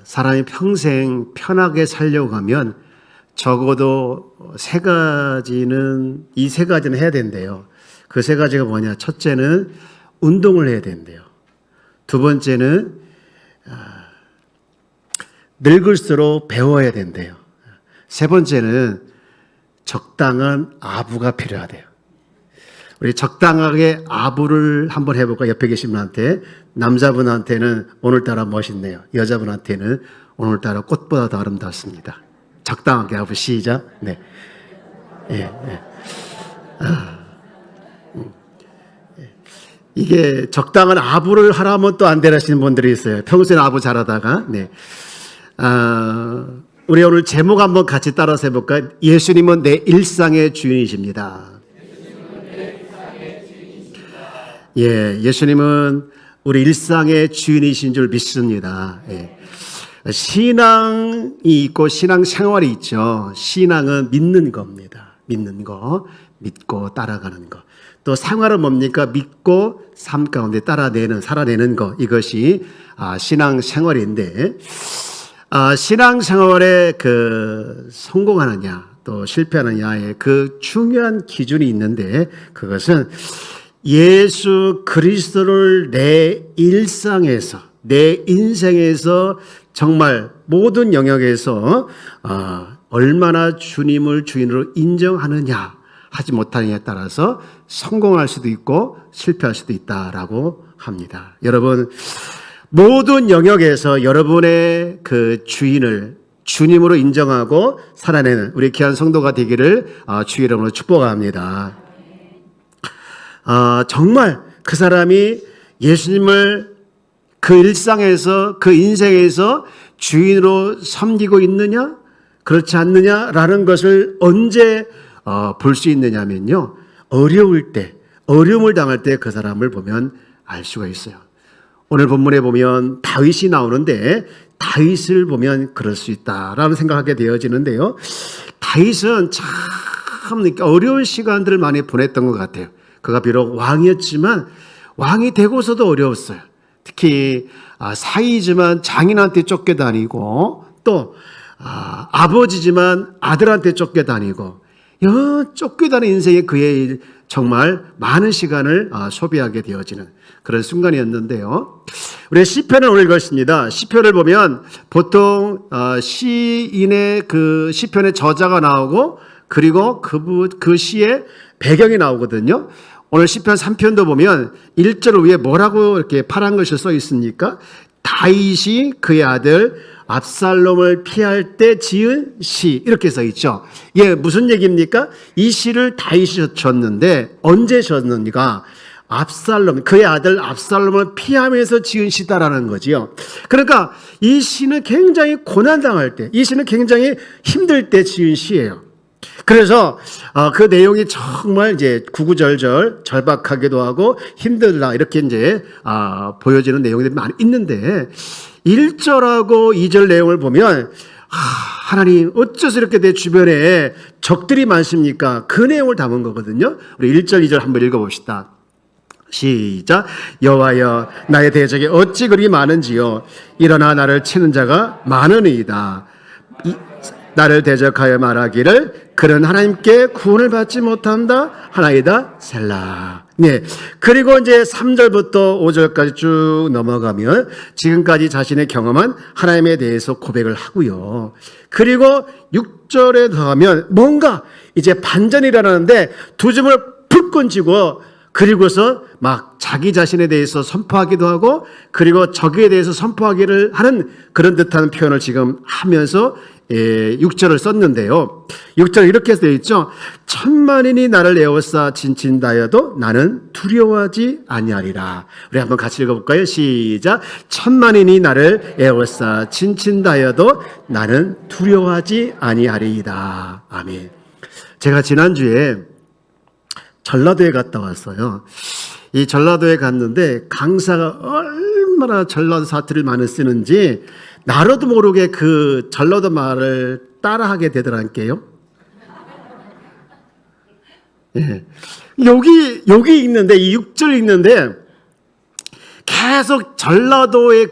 사람이 평생 편하게 살려고 하면 적어도 이 세 가지는 해야 된대요. 그 세 가지가 뭐냐? 첫째는 운동을 해야 된대요. 두 번째는 늙을수록 배워야 된대요. 세 번째는 적당한 아부가 필요하대요. 우리 적당하게 아부를 한번 해볼까? 옆에 계신 분한테. 남자분한테는 오늘따라 멋있네요. 여자분한테는 오늘따라 꽃보다 더 아름답습니다. 적당하게 아부. 시작. 네. 이게 적당한 아부를 하라면 또 안 되라시는 분들이 있어요. 평소에 아부 잘하다가. 네. 우리 오늘 제목 한번 같이 따라서 해볼까요? 예수님은 내 일상의 주인이십니다. 예, 예수님은 우리 일상의 주인이신 줄 믿습니다. 예. 신앙이 있고 신앙 생활이 있죠. 신앙은 믿는 겁니다. 믿는 거, 믿고 따라가는 거. 또 생활은 뭡니까? 믿고 삶 가운데 살아내는 거. 이것이 신앙 생활인데, 신앙 생활에 성공하느냐, 또 실패하느냐의 그 중요한 기준이 있는데, 그것은 예수 그리스도를 내 일상에서, 내 인생에서 정말 모든 영역에서 얼마나 주님을 주인으로 인정하느냐, 하지 못하느냐에 따라서 성공할 수도 있고 실패할 수도 있다라고 합니다. 여러분, 모든 영역에서 여러분의 그 주인을 주님으로 인정하고 살아내는 우리 귀한 성도가 되기를 주의 이름으로 축복합니다. 정말 그 사람이 예수님을 그 일상에서, 그 인생에서 주인으로 섬기고 있느냐, 그렇지 않느냐라는 것을 언제 볼 수 있느냐면요, 어려울 때, 어려움을 당할 때 그 사람을 보면 알 수가 있어요. 오늘 본문에 보면 다윗이 나오는데, 다윗을 보면 그럴 수 있다라는 생각하게 되어지는데요, 다윗은 참 어려운 시간들을 많이 보냈던 것 같아요. 그가 비록 왕이었지만 왕이 되고서도 어려웠어요. 특히 사위지만 장인한테 쫓겨다니고, 또 아버지지만 아들한테 쫓겨다니고, 쫓겨다니는 인생에 그의 정말 많은 시간을 소비하게 되어지는 그런 순간이었는데요. 우리 시편을 오늘 읽었습니다. 시편을 보면 보통 시인의 그 시편의 저자가 나오고, 그리고 그 시의 배경이 나오거든요. 오늘 시편 3편도 보면 1절 위에 뭐라고 이렇게 파란 글씨 써 있습니까? 다윗이 그의 아들 압살롬을 피할 때 지은 시, 이렇게 써 있죠. 이게 무슨 얘기입니까? 이 시를 다윗이 졌는데 언제 졌는가? 그의 아들 압살롬을 피하면서 지은 시다라는 거지요. 그러니까 이 시는 굉장히 고난당할 때, 이 시는 굉장히 힘들 때 지은 시예요. 그래서 그 내용이 정말 이제 구구절절 절박하기도 하고 힘들다, 이렇게 이제 보여지는 내용들이 많이 있는데, 1절하고 2절 내용을 보면 하나님 어째서 이렇게 내 주변에 적들이 많습니까? 그 내용을 담은 거거든요. 우리 1절 2절 한번 읽어봅시다. 시작. 여호와여, 나의 대적이 어찌 그리 많은지요. 일어나 나를 치는 자가 많으니이다. 나를 대적하여 말하기를 그는 하나님께 구원을 받지 못한다 하나이다. 셀라. 네. 그리고 이제 3절부터 5절까지 쭉 넘어가면 지금까지 자신의 경험한 하나님에 대해서 고백을 하고요. 그리고 6절에 더하면 뭔가 이제 반전이 일어나는데 두 줌을 불끈 쥐고, 그리고서 막 자기 자신에 대해서 선포하기도 하고, 그리고 적에 대해서 선포하기를 하는 그런 듯한 표현을 지금 하면서 6절을 썼는데요. 6절 이렇게 되어 있죠. 천만인이 나를 에워싸 진친다여도 나는 두려워하지 아니하리라. 우리 한번 같이 읽어볼까요? 시작. 천만인이 나를 에워싸 진친다여도 나는 두려워하지 아니하리이다. 아멘. 제가 지난주에 전라도에 갔다 왔어요. 이 전라도에 갔는데 강사가 얼마나 전라도 사투리를 많이 쓰는지 나로도 모르게 그 전라도 말을 따라하게 되더라니까요. 예. 여기 있는데, 이 6절 있는데 계속 전라도의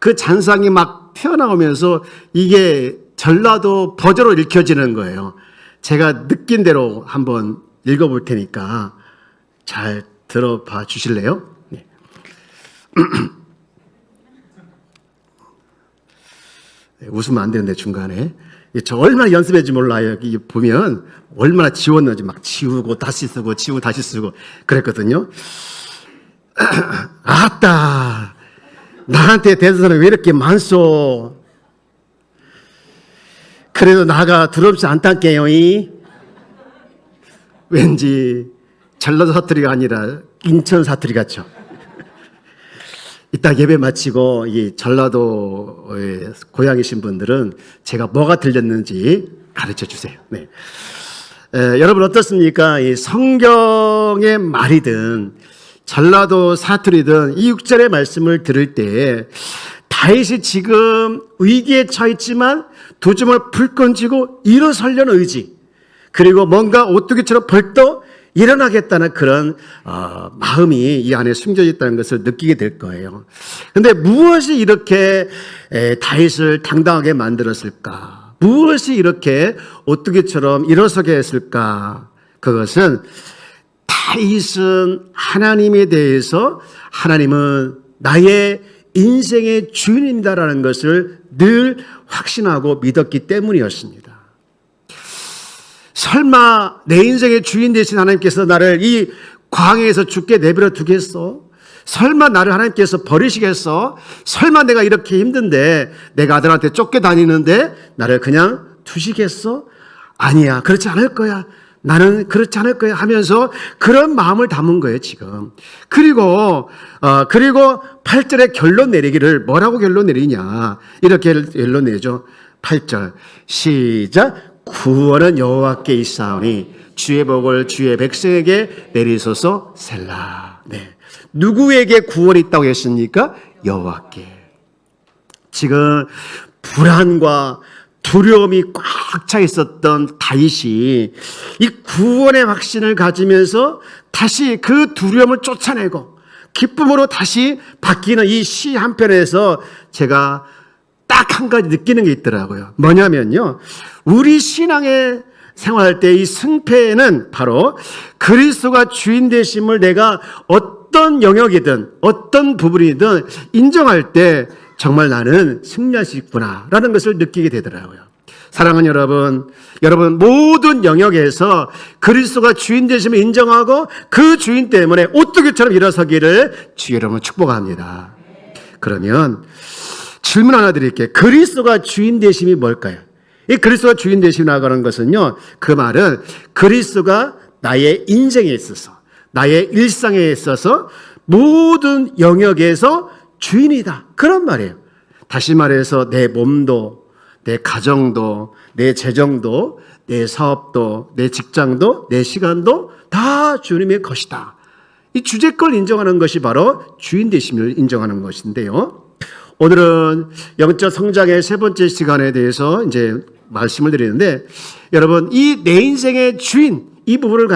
그 잔상이 막 튀어나오면서 이게 전라도 버저로 읽혀지는 거예요. 제가 느낀 대로 한번 읽어볼 테니까 잘 들어봐 주실래요? 네. 웃으면 안 되는데 중간에. 저 얼마나 연습했는지 몰라요. 여기 보면 얼마나 지웠는지 막 지우고 다시 쓰고 지우고 다시 쓰고 그랬거든요. 아따, 나한테 대사는 왜 이렇게 많소? 그래도 나가 두렵지 않단께요. 왠지 전라도 사투리가 아니라 인천 사투리 같죠. 이따 예배 마치고 이 전라도에 고향이신 분들은 제가 뭐가 들렸는지 가르쳐 주세요. 네. 여러분 어떻습니까? 이 성경의 말이든 전라도 사투리든 이 6절의 말씀을 들을 때 다윗이 지금 위기에 처했지만 두 줌을 불끈 쥐고 일어서려는 의지, 그리고 뭔가 오뚜기처럼 벌떡 일어나겠다는 그런 마음이 이 안에 숨겨져 있다는 것을 느끼게 될 거예요. 그런데 무엇이 이렇게 다윗을 당당하게 만들었을까? 무엇이 이렇게 오뚜기처럼 일어서게 했을까? 그것은 다윗은 하나님에 대해서 하나님은 나의 인생의 주인입니다라는 것을 늘 확신하고 믿었기 때문이었습니다. 설마 내 인생의 주인 되신 하나님께서 나를 이 광야에서 죽게 내버려 두겠어? 설마 나를 하나님께서 버리시겠어? 설마 내가 이렇게 힘든데 내가 아들한테 쫓겨다니는데 나를 그냥 두시겠어? 아니야, 그렇지 않을 거야. 나는 그렇지 않을 거야 하면서 그런 마음을 담은 거예요, 지금. 그리고 8절에 결론 내리기를 뭐라고 결론 내리냐? 이렇게 결론 내죠. 8절 시작. 구원은 여호와께 있사오니 주의 복을 주의 백성에게 내리소서 셀라. 네. 누구에게 구원이 있다고 했습니까? 여호와께. 지금 불안과 두려움이 꽉 차 있었던 다윗이 이 구원의 확신을 가지면서 다시 그 두려움을 쫓아내고 기쁨으로 다시 바뀌는 이 시 한편에서 제가 딱 한 가지 느끼는 게 있더라고요. 뭐냐면요, 우리 신앙의 생활할 때 이 승패는 바로 그리스도가 주인 되심을 내가 어떤 영역이든 어떤 부분이든 인정할 때 정말 나는 승리할 수 있구나라는 것을 느끼게 되더라고요. 사랑하는 여러분 모든 영역에서 그리스도가 주인 되심을 인정하고 그 주인 때문에 오뚜기처럼 일어서기를 주 여러분 축복합니다. 그러면 질문 하나 드릴게요. 그리스도가 주인 되심이 뭘까요? 이 그리스도가 주인 되시라고 하는 것은요, 그 말은 그리스도가 나의 인생에 있어서, 나의 일상에 있어서 모든 영역에서 주인이다, 그런 말이에요. 다시 말해서 내 몸도, 내 가정도, 내 재정도, 내 사업도, 내 직장도, 내 시간도 다 주님의 것이다. 이 주제권을 인정하는 것이 바로 주인 되심을 인정하는 것인데요. 오늘은 영적 성장의 세 번째 시간에 대해서 이제 말씀을 드리는데, 여러분 이 내 인생의 주인, 이 부분을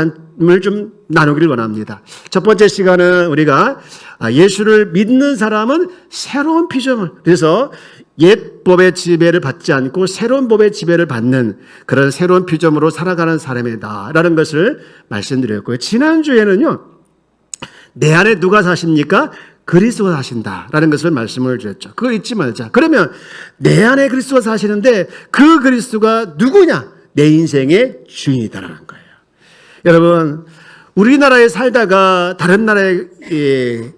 좀 나누기를 원합니다. 첫 번째 시간은 우리가 예수를 믿는 사람은 새로운 피조물, 그래서 옛 법의 지배를 받지 않고 새로운 법의 지배를 받는 그런 새로운 피조물로 살아가는 사람이다라는 것을 말씀드렸고요. 지난주에는요, 내 안에 누가 사십니까? 그리스도가 사신다라는 것을 말씀을 드렸죠. 그걸 잊지 말자. 그러면 내 안에 그리스도가 사시는데 그 그리스도가 누구냐? 내 인생의 주인이다라는 거예요. 여러분, 우리나라에 살다가 다른 나라에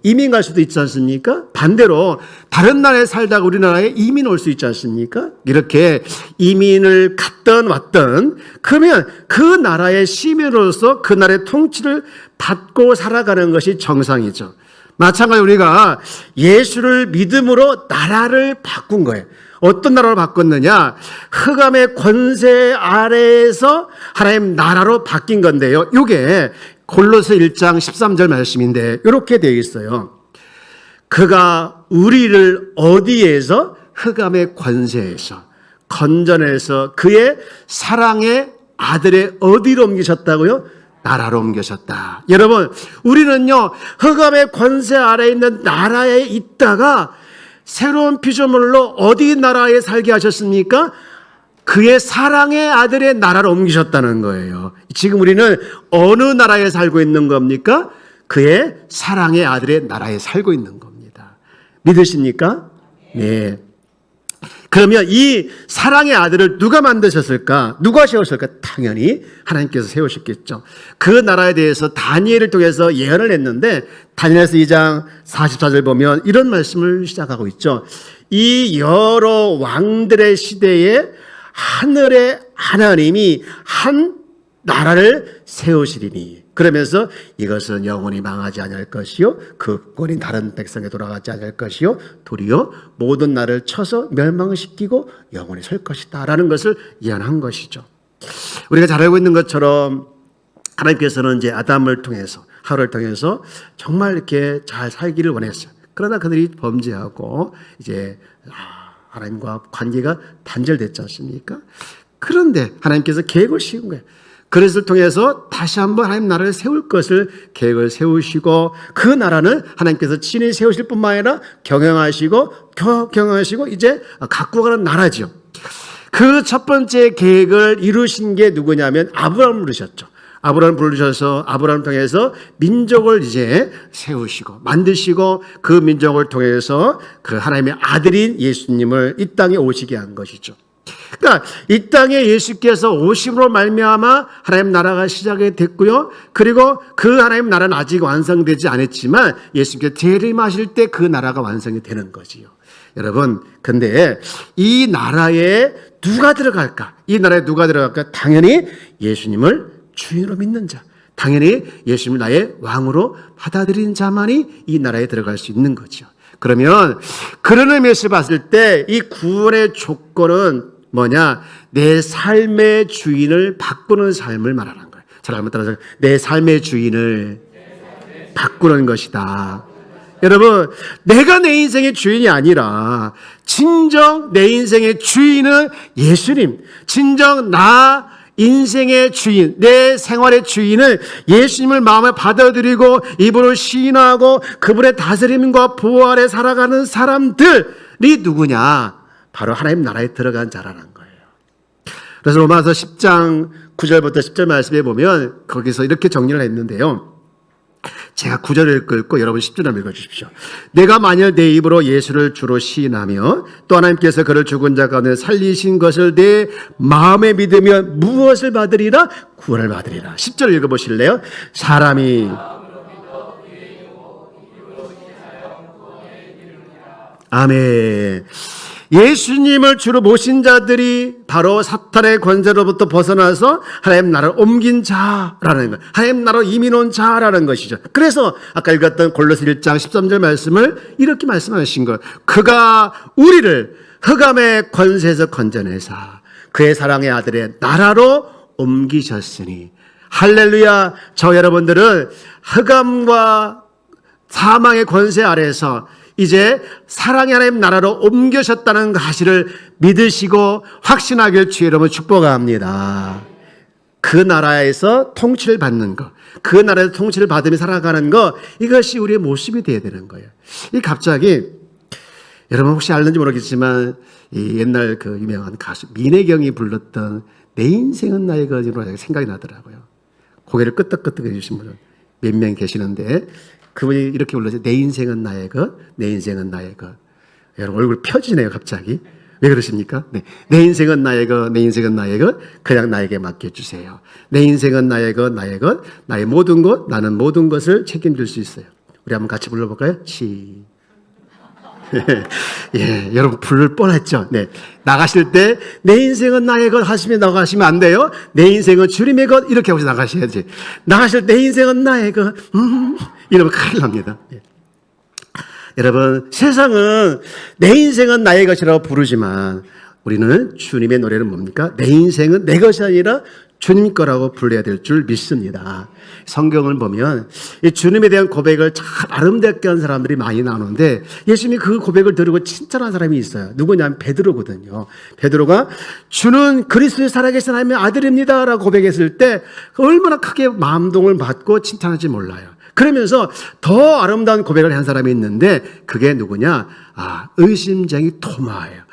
이민 갈 수도 있지 않습니까? 반대로 다른 나라에 살다가 우리나라에 이민 올 수 있지 않습니까? 이렇게 이민을 갔던 왔던, 그러면 그 나라의 시민으로서 그 나라의 통치를 받고 살아가는 것이 정상이죠. 마찬가지로 우리가 예수를 믿음으로 나라를 바꾼 거예요. 어떤 나라로 바꿨느냐? 흑암의 권세 아래에서 하나님 나라로 바뀐 건데요. 이게 골로새 1장 13절 말씀인데 이렇게 되어 있어요. 그가 우리를 어디에서? 흑암의 권세에서 건져내서 그의 사랑의 아들의 어디로 옮기셨다고요? 나라로 옮겨졌다. 여러분, 우리는요, 흑암의 권세 아래에 있는 나라에 있다가 새로운 피조물로 어디 나라에 살게 하셨습니까? 그의 사랑의 아들의 나라로 옮기셨다는 거예요. 지금 우리는 어느 나라에 살고 있는 겁니까? 그의 사랑의 아들의 나라에 살고 있는 겁니다. 믿으십니까? 네. 그러면 이 사랑의 아들을 누가 만드셨을까? 누가 세우셨을까? 당연히 하나님께서 세우셨겠죠. 그 나라에 대해서 다니엘을 통해서 예언을 했는데 다니엘서 2장 44절 보면 이런 말씀을 시작하고 있죠. 이 여러 왕들의 시대에 하늘의 하나님이 한 나라를 세우시리니, 그러면서 이것은 영원히 망하지 않을 것이요 그 권이 다른 백성에 돌아가지 않을 것이요 도리어 모든 나라를 쳐서 멸망시키고 영원히 설 것이다 라는 것을 예언한 것이죠. 우리가 잘 알고 있는 것처럼 하나님께서는 이제 아담을 통해서, 하와를 통해서 정말 이렇게 잘 살기를 원했어요. 그러나 그들이 범죄하고 이제 하나님과 관계가 단절됐지 않습니까? 그런데 하나님께서 계획을 세운 거예요. 그것을 통해서 다시 한번 하나님 나라를 세울 것을 계획을 세우시고, 그 나라는 하나님께서 친히 세우실 뿐만 아니라 경영하시고 이제 갖고 가는 나라죠. 그 첫 번째 계획을 이루신 게 누구냐면 아브라함을 부르셨죠. 아브라함을 부르셔서 아브라함을 통해서 민족을 이제 세우시고 만드시고, 그 민족을 통해서 그 하나님의 아들인 예수님을 이 땅에 오시게 한 것이죠. 그러니까 이 땅에 예수께서 오심으로 말미암아 하나님 나라가 시작이 됐고요. 그리고 그 하나님 나라는 아직 완성되지 않았지만 예수께서 재림하실 때 그 나라가 완성이 되는 거지요. 여러분, 근데 이 나라에 누가 들어갈까? 이 나라에 누가 들어갈까? 당연히 예수님을 주인으로 믿는 자, 당연히 예수님을 나의 왕으로 받아들이는 자만이 이 나라에 들어갈 수 있는 거죠. 그러면 그런 의미에서 봤을 때 이 구원의 조건은 뭐냐? 내 삶의 주인을 바꾸는 삶을 말하는 거예요. 잘 한번 따라서, 내 삶의 주인을 바꾸는 것이다. 여러분, 내가 내 인생의 주인이 아니라 진정 내 인생의 주인은 예수님, 진정 나 인생의 주인, 내 생활의 주인은 예수님을 마음에 받아들이고 입으로 시인하고 그분의 다스림과 보호 아래 살아가는 사람들이 누구냐? 바로 하나님 나라에 들어간 자라는 거예요. 그래서 로마서 10장 9절부터 10절 말씀에 보면 거기서 이렇게 정리를 했는데요. 제가 9절을 읽고 여러분 10절 한번 읽어주십시오. 내가 만일 내 입으로 예수를 주로 시인하며 또 하나님께서 그를 죽은 자 가운데 살리신 것을 내 마음에 믿으면 무엇을 받으리라? 구원을 받으리라. 10절 읽어보실래요? 사람이 아멘. 예수님을 주로 모신 자들이 바로 사탄의 권세로부터 벗어나서 하나님 나라를 옮긴 자라는 것, 하나님 나라로 이민 온 자라는 것이죠. 그래서 아까 읽었던 골로새 1장 13절 말씀을 이렇게 말씀하신 거예요. 그가 우리를 흑암의 권세에서 건져내사 그의 사랑의 아들의 나라로 옮기셨으니, 할렐루야. 저 여러분들은 흑암과 사망의 권세 아래에서 이제 사랑의 하나님 나라로 옮겨셨다는 사실을 믿으시고 확신하길 주의 이름으로 축복합니다. 그 나라에서 통치를 받는 것, 그 나라에서 통치를 받으며 살아가는 것, 이것이 우리의 모습이 되어야 되는 거예요. 이 갑자기 여러분 혹시 알는지 모르겠지만 이 옛날 그 유명한 가수 민혜경이 불렀던 내 인생은 나의 것으로 생각이 나더라고요. 고개를 끄덕끄덕 해주신 분은 몇 명 계시는데 그분이 이렇게 불렀어요. 내 인생은 나의 것, 내 인생은 나의 것. 여러분 얼굴 펴지네요 갑자기. 왜 그러십니까? 네. 내 인생은 나의 것, 내 인생은 나의 것, 그냥 나에게 맡겨주세요. 내 인생은 나의 것, 나의 것, 나의 모든 것, 나는 모든 것을 책임질 수 있어요. 우리 한번 같이 불러볼까요? 예, 여러분 부를 뻔했죠. 네, 나가실 때 내 인생은 나의 것 하시면 나가시면 안 돼요. 내 인생은 주님의 것 이렇게 하고 나가셔야지. 나가실 때 내 인생은 나의 것 이러면 큰일 납니다. 예. 여러분 세상은 내 인생은 나의 것이라고 부르지만 우리는 주님의 노래는 뭡니까? 내 인생은 내 것이 아니라 주님 거라고 불러야 될 줄 믿습니다. 성경을 보면 이 주님에 대한 고백을 참 아름답게 한 사람들이 많이 나오는데 예수님이 그 고백을 들으고 칭찬한 사람이 있어요. 누구냐면 베드로거든요. 베드로가 주는 그리스도의 살아계신 하나님의 아들입니다 라고 고백했을 때 얼마나 크게 마음동을 받고 칭찬할지 몰라요. 그러면서 더 아름다운 고백을 한 사람이 있는데 그게 누구냐? 의심쟁이 토마예요.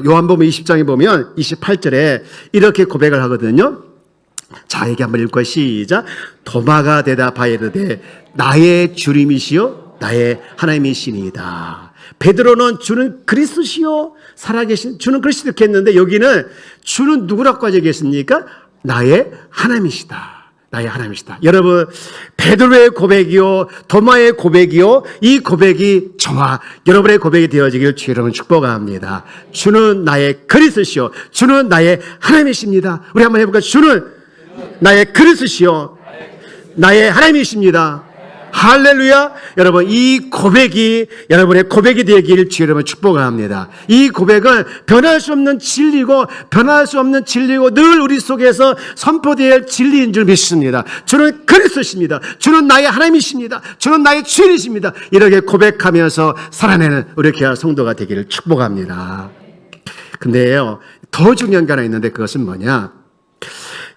요한복음 20장에 보면 28절에 이렇게 고백을 하거든요. 자, 여기 한번 읽고 시작. 도마가 대답하여 이르되 나의 주님이시요 나의 하나님이시니이다. 베드로는 주는 그리스도시요 살아계신 주는 그리스도 이렇게 했는데 여기는 주는 누구라고 하겠습니까? 나의 하나님이시다. 나의 하나님이시다. 여러분, 베드로의 고백이요 도마의 고백이요 이 고백이 저와 여러분의 고백이 되어지기를 주의 이름으로 축복합니다. 주는 나의 그리스도시요 주는 나의 하나님이십니다. 우리 한번 해볼까요? 주는 나의 그리스도시요 나의 하나님이십니다. 할렐루야. 여러분, 이 고백이 여러분의 고백이 되기를 주의 이름으로 축복합니다. 이 고백은 변할 수 없는 진리고 변할 수 없는 진리고 늘 우리 속에서 선포될 진리인 줄 믿습니다. 주는 그리스도십니다. 주는 나의 하나님이십니다. 주는 나의 주인이십니다. 이렇게 고백하면서 살아내는 우리 귀한 성도가 되기를 축복합니다. 근데요, 더 중요한 게 하나 있는데 그것은 뭐냐?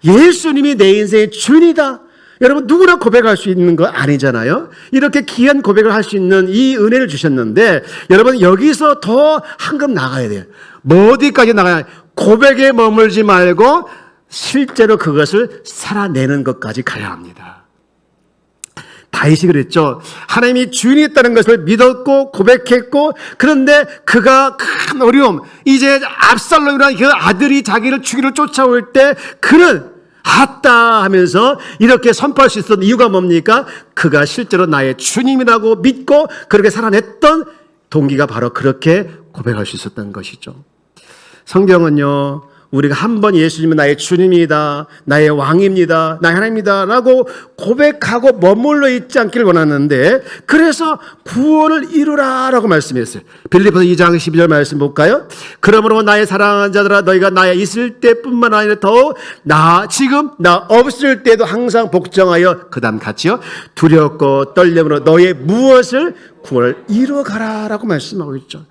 예수님이 내 인생의 주인이다. 여러분, 누구나 고백할 수 있는 거 아니잖아요. 이렇게 귀한 고백을 할 수 있는 이 은혜를 주셨는데 여러분, 여기서 더 한 급 나가야 돼요. 뭐 어디까지 나가야? 고백에 머물지 말고 실제로 그것을 살아내는 것까지 가야 합니다. 다윗이 그랬죠. 하나님이 주인이 있다는 것을 믿었고 고백했고, 그런데 그가 큰 어려움, 이제 압살롬이라는 그 아들이 자기를 죽이러 쫓아올 때 그는 아따 하면서 이렇게 선포할 수 있었던 이유가 뭡니까? 그가 실제로 나의 주님이라고 믿고 그렇게 살아냈던 동기가 바로 그렇게 고백할 수 있었던 것이죠. 성경은요, 우리가 한 번 예수님은 나의 주님이다, 나의 왕입니다, 나의 하나님이다 라고 고백하고 머물러 있지 않기를 원하는데, 그래서 구원을 이루라 라고 말씀했어요. 빌립보서 2장 12절 말씀 볼까요? 그러므로 나의 사랑하는 자들아, 너희가 나에 있을 때뿐만 아니라 더욱 지금 나 없을 때도 항상 복종하여, 그 다음 같이요, 두렵고 떨림으로 너의 무엇을 구원을 이루어가라 라고 말씀하고 있죠.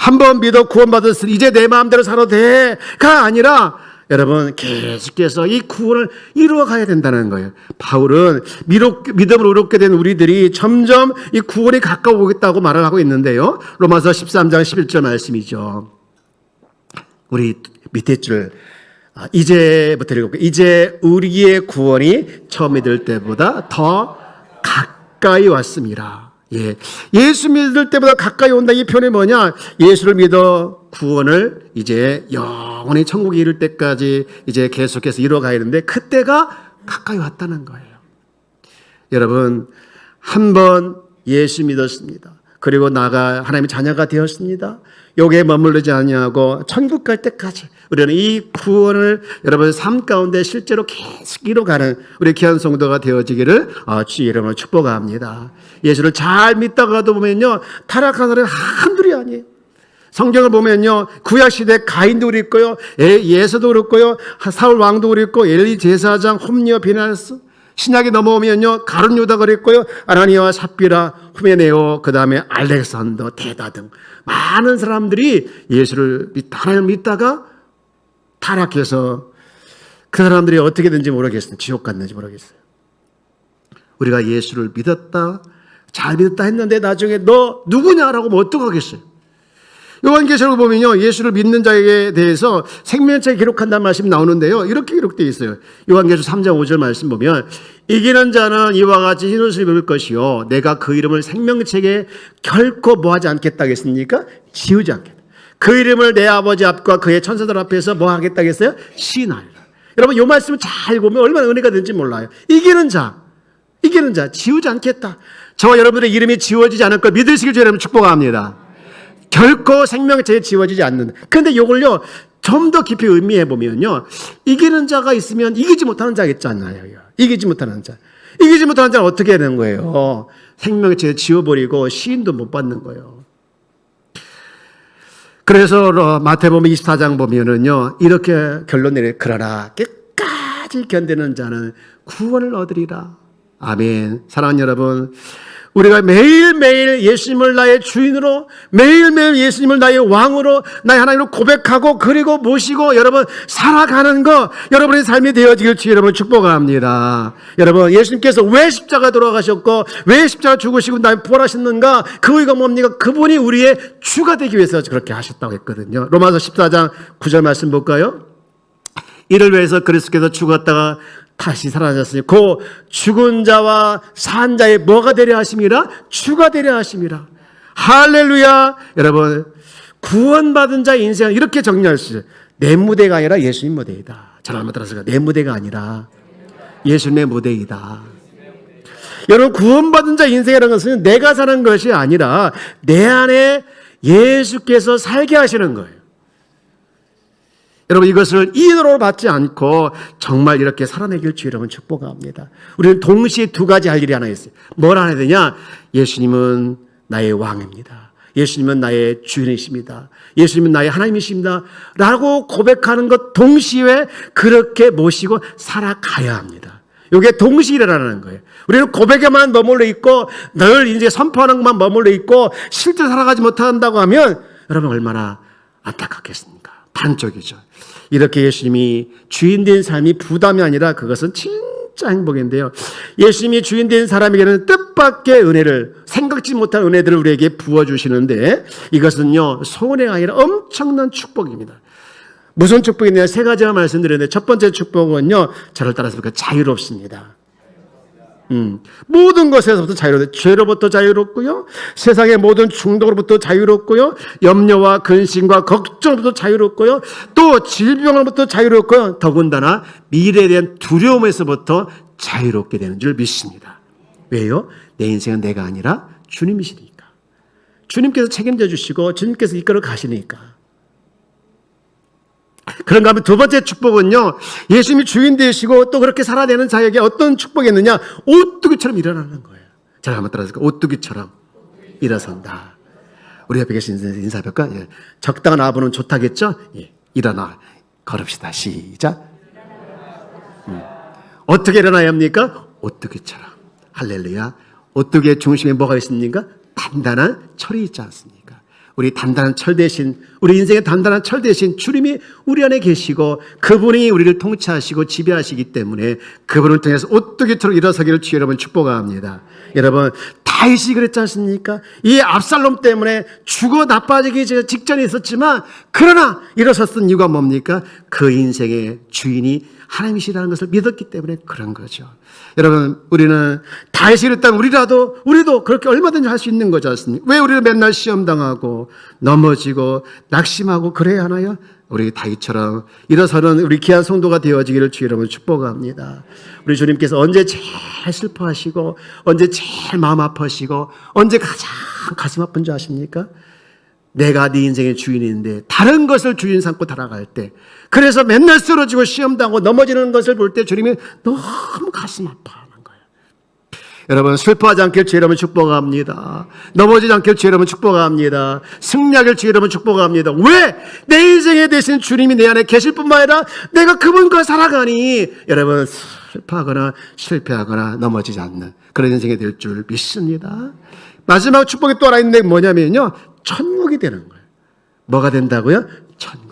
한번 믿어 구원받았으니 이제 내 마음대로 살아도 돼가 아니라 여러분, 계속해서 이 구원을 이루어 가야 된다는 거예요. 바울은 믿음으로 의롭게 된 우리들이 점점 이 구원이 가까워오겠다고 말을 하고 있는데요. 로마서 13장 11절 말씀이죠. 우리 밑에 줄 이제부터 읽어볼게요. 이제 우리의 구원이 처음 믿을 때보다 더 가까이 왔습니다. 예수 믿을 때보다 가까이 온다. 이 표현이 뭐냐? 예수를 믿어 구원을 이제 영원히 천국에 이를 때까지 이제 계속해서 이루어가야 되는데 그때가 가까이 왔다는 거예요. 여러분, 한번 예수 믿었습니다. 그리고 나가 하나님의 자녀가 되었습니다. 여기에 머무르지 아니하고 천국 갈 때까지 우리는 이 구원을 여러분 삶 가운데 실제로 계속 이뤄가는 우리 귀한 성도가 되어지기를 주의 이름으로 축복합니다. 예수를 잘 믿다가도 보면요, 타락한 사람이 한둘이 아니에요. 성경을 보면요, 구약시대 가인도 그랬고요, 예서도 그랬고요, 사울 왕도 그랬고, 엘리 제사장, 홈리와 비나스. 신약에 넘어오면요, 가룟 유다 그랬고요, 아나니아와 삽비라, 후메네오, 그 다음에 알렉산더, 데다 등 많은 사람들이 예수를 하나님을 믿다가 타락해서 그 사람들이 어떻게 된지 모르겠어요. 지옥 갔는지 모르겠어요. 우리가 예수를 믿었다, 잘 믿었다 했는데 나중에 너 누구냐라고 뭐 어떡하겠어요. 요한계시록을 보면요, 예수를 믿는 자에게 대해서 생명책에 기록한다는 말씀이 나오는데요, 이렇게 기록되어 있어요. 요한계시록 3장 5절 말씀 보면 이기는 자는 이와 같이 흰 옷을 입을 것이요 내가 그 이름을 생명책에 결코 뭐하지 않겠다 하겠습니까? 지우지 않겠다. 그 이름을 내 아버지 앞과 그의 천사들 앞에서 뭐 하겠다 했어요? 시인하리라. 여러분, 이 말씀을 잘 보면 얼마나 은혜가 되는지 몰라요. 이기는 자 지우지 않겠다. 저와 여러분들의 이름이 지워지지 않을 걸 믿으시길 주의 이름으로 축복합니다. 결코 생명체에 지워지지 않는. 그런데 이걸요, 좀 더 깊이 의미해 보면요, 이기는 자가 있으면 이기지 못하는 자가 있잖아요. 이기지 못하는 자. 이기지 못하는 자는 어떻게 해야 되는 거예요? 생명체에 지워버리고 시인도 못 받는 거예요. 그래서 마태복음 24장 보면은요, 이렇게 결론 내려요. 그러나 끝까지 견디는 자는 구원을 얻으리라. 아멘. 사랑하는 여러분, 우리가 매일매일 예수님을 나의 주인으로, 매일매일 예수님을 나의 왕으로, 나의 하나님으로 고백하고 그리고 모시고 여러분 살아가는 거, 여러분의 삶이 되어지길 주 여러분 축복합니다. 여러분, 예수님께서 왜 십자가 돌아가셨고 왜 십자가 죽으시고 나의 부활하셨는가? 그 이유가 뭡니까? 그분이 우리의 주가 되기 위해서 그렇게 하셨다고 했거든요. 로마서 14장 9절 말씀 볼까요? 이를 위해서 그리스도께서 죽었다가 다시 살아나셨으니 그 죽은 자와 산 자의 뭐가 되려 하심이라? 주가 되려 하심이라. 할렐루야. 여러분, 구원받은 자의 인생은 이렇게 정리할 수 있어요. 내 무대가 아니라 예수님 무대이다. 잘 한번 들었을까요? 내 무대가 아니라 예수님의 무대이다. 여러분, 구원받은 자 인생이라는 것은 내가 사는 것이 아니라 내 안에 예수께서 살게 하시는 거예요. 여러분, 이것을 이론으로 받지 않고 정말 이렇게 살아내길 주 여러분 축복합니다. 우리는 동시에 두 가지 할 일이 하나 있어요. 뭘 해야 되냐? 예수님은 나의 왕입니다. 예수님은 나의 주인이십니다. 예수님은 나의 하나님이십니다. 라고 고백하는 것 동시에 그렇게 모시고 살아가야 합니다. 이게 동시일이라는 거예요. 우리는 고백에만 머물러 있고 늘 이제 선포하는 것만 머물러 있고 실제로 살아가지 못한다고 하면 여러분 얼마나 안타깝겠습니까? 반쪽이죠. 이렇게 예수님이 주인된 삶이 부담이 아니라 그것은 진짜 행복인데요. 예수님이 주인된 사람에게는 뜻밖의 은혜를, 생각지 못한 은혜들을 우리에게 부어주시는데 이것은요 소원이 아니라 엄청난 축복입니다. 무슨 축복이냐? 세 가지만 말씀드렸는데 첫 번째 축복은요, 저를 따라서 자유롭습니다. 모든 것에서부터 자유롭고, 죄로부터 자유롭고요, 세상의 모든 중독으로부터 자유롭고요, 염려와 근심과 걱정부터 자유롭고요, 또 질병으로부터 자유롭고요, 더군다나 미래에 대한 두려움에서부터 자유롭게 되는 줄 믿습니다. 왜요? 내 인생은 내가 아니라 주님이시니까. 주님께서 책임져 주시고 주님께서 이끌어 가시니까. 그런가 하면 두 번째 축복은요, 예수님이 주인 되시고 또 그렇게 살아내는 자에게 어떤 축복이 있느냐? 오뚜기처럼 일어나는 거예요. 자, 한번 따라해볼까요? 오뚜기처럼 일어선다. 우리 옆에 계신 인사할까? 예. 적당한 아부는 좋다겠죠? 예. 일어나 걸읍시다. 시작. 어떻게 일어나야 합니까? 오뚜기처럼. 할렐루야. 오뚜기의 중심에 뭐가 있습니까? 단단한 철이 있지 않습니까? 우리 단단한 철 대신, 우리 인생의 단단한 철 대신 주님이 우리 안에 계시고 그분이 우리를 통치하시고 지배하시기 때문에 그분을 통해서 오뚜기처럼 일어서기를 주 여러분 축복합니다. 여러분, 다윗이 그랬지 않습니까? 이 압살롬 때문에 죽어 나빠지기 직전에 있었지만 그러나 일어섰던 이유가 뭡니까? 그 인생의 주인이 하나님이시라는 것을 믿었기 때문에 그런 거죠. 여러분, 우리는 다윗이 그랬다면 우리도 그렇게 얼마든지 할 수 있는 거지 않습니까? 왜 우리는 맨날 시험당하고 넘어지고 낙심하고 그래야 하나요? 우리 다윗처럼 일어서는 우리 귀한 성도가 되어지기를 주 여러분 축복합니다. 우리 주님께서 언제 제일 슬퍼하시고 언제 제일 마음 아파하시고 언제 가장 가슴 아픈 줄 아십니까? 내가 네 인생의 주인인데 다른 것을 주인 삼고 살아갈 때, 그래서 맨날 쓰러지고 시험당하고 넘어지는 것을 볼 때 주님이 너무 가슴 아파하는 거예요. 여러분, 슬퍼하지 않길 주 여러분 축복합니다. 넘어지지 않길 주 여러분 축복합니다. 승리하길 주 여러분 축복합니다. 왜? 내 인생에 대신 주님이 내 안에 계실 뿐만 아니라 내가 그분과 살아가니 여러분 슬퍼하거나 실패하거나 넘어지지 않는 그런 인생이 될 줄 믿습니다. 마지막 축복이 또 하나 있는데 뭐냐면요, 천국이 되는 거예요. 뭐가 된다고요? 천국.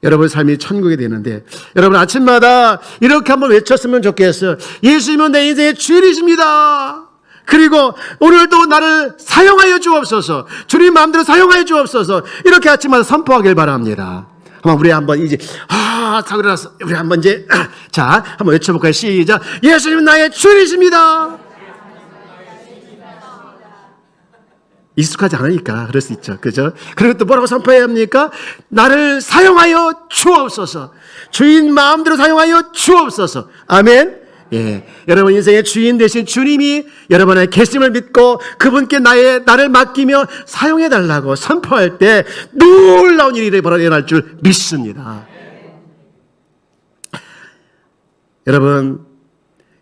여러분 삶이 천국이 되는데 여러분 아침마다 이렇게 한번 외쳤으면 좋겠어요. 예수님은 내 인생의 주인이십니다. 그리고 오늘도 나를 사용하여 주옵소서. 주님 마음대로 사용하여 주옵소서. 이렇게 아침마다 선포하길 바랍니다. 우리 한번 이제 일어났어. 우리 한번 이제 자 한번 외쳐볼까요? 시작. 예수님은 나의 주인이십니다. 익숙하지 않으니까 그럴 수 있죠. 그죠? 그리고 또 뭐라고 선포해야 합니까? 나를 사용하여 주옵소서. 주인 마음대로 사용하여 주옵소서. 아멘. 예. 여러분 인생의 주인 되신 주님이 여러분의 계심을 믿고 그분께 나를 맡기며 사용해 달라고 선포할 때 놀라운 일이 일어날 줄 믿습니다. 여러분,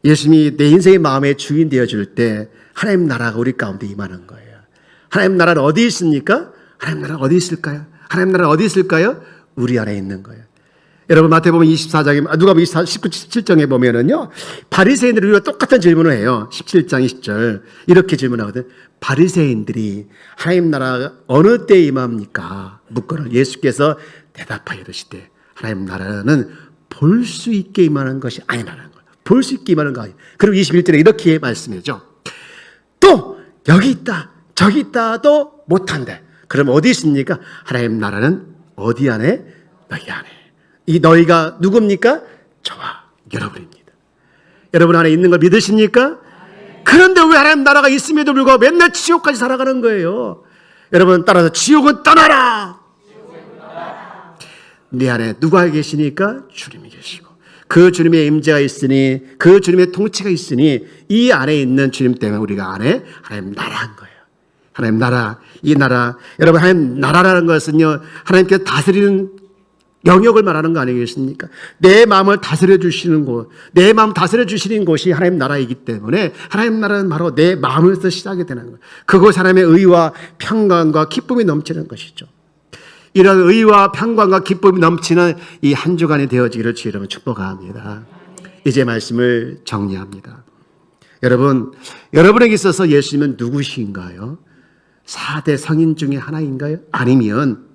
예수님이 내 인생의 마음의 주인 되어줄 때 하나님 나라가 우리 가운데 임하는 거예요. 하나님 나라는 어디 있습니까? 하나님 나라는 어디 있을까요? 하나님 나라는 어디 있을까요? 우리 안에 있는 거예요. 여러분 마태복음 24장에 누가복음 19, 17장에 보면은요, 바리새인들이 우리가 똑같은 질문을 해요. 17장 20절 이렇게 질문하거든. 바리새인들이 하나님 나라가 어느 때에 임합니까? 묻거늘 예수께서 대답하여 이르시되 하나님 나라는 볼 수 있게 임하는 것이 아니라는 거예요. 볼 수 있게 임하는 거 아니에요. 그리고 21절에 이렇게 말씀해죠. 또 여기 있다 저기 있다도 못한대. 그럼 어디 있습니까? 하나님 나라는 어디 안에? 너희 안에. 이 너희가 누굽니까? 저와 여러분입니다. 여러분 안에 있는 걸 믿으십니까? 그런데 왜 하나님 나라가 있음에도 불구하고 맨날 지옥까지 살아가는 거예요? 여러분 따라서 지옥은 떠나라. 네 안에 누가 계시니까? 주님이 계시고 그 주님의 임재가 있으니 그 주님의 통치가 있으니 이 안에 있는 주님 때문에 우리가 안에 하나님 나라한 거예요. 하나님 나라, 이 나라. 여러분 하나님 나라라는 것은요, 하나님께서 다스리는 영역을 말하는 거 아니겠습니까? 내 마음을 다스려 주시는 곳, 내 마음 다스려 주시는 곳이 하나님 나라이기 때문에 하나님 나라는 바로 내 마음에서 시작이 되는 거예요. 그곳 하나님의 의와 평강과 기쁨이 넘치는 것이죠. 이런 의와 평강과 기쁨이 넘치는 이 한 주간이 되어지기를 주의 이름으로 축복합니다. 이제 말씀을 정리합니다. 여러분, 여러분에게 있어서 예수님은 누구신가요? 4대 성인 중에 하나인가요? 아니면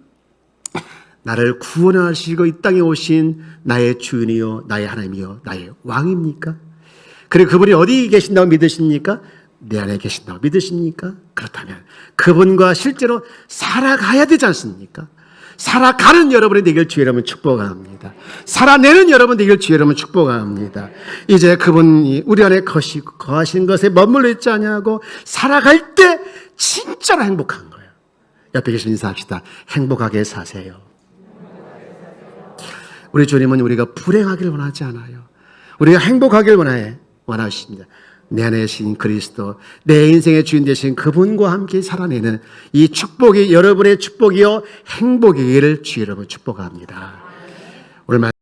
나를 구원하시고 이 땅에 오신 나의 주인이요 나의 하나님이요 나의 왕입니까? 그리고 그분이 어디 계신다고 믿으십니까? 내 안에 계신다고 믿으십니까? 그렇다면 그분과 실제로 살아가야 되지 않습니까? 살아가는 여러분이 되길 주의 이름으로 축복합니다. 살아내는 여러분 되길 주의 이름으로 축복합니다. 이제 그분이 우리 안에 거하신 것에 머물러 있지 아니하고 살아갈 때 진짜로 행복한 거예요. 옆에 계신 인사합시다. 행복하게 사세요. 우리 주님은 우리가 불행하길 원하지 않아요. 우리가 행복하길 원하십니다. 내 안에 계신 그리스도, 내 인생의 주인 되신 그분과 함께 살아내는 이 축복이 여러분의 축복이요 행복이기를 주의 여러분 축복합니다. 오늘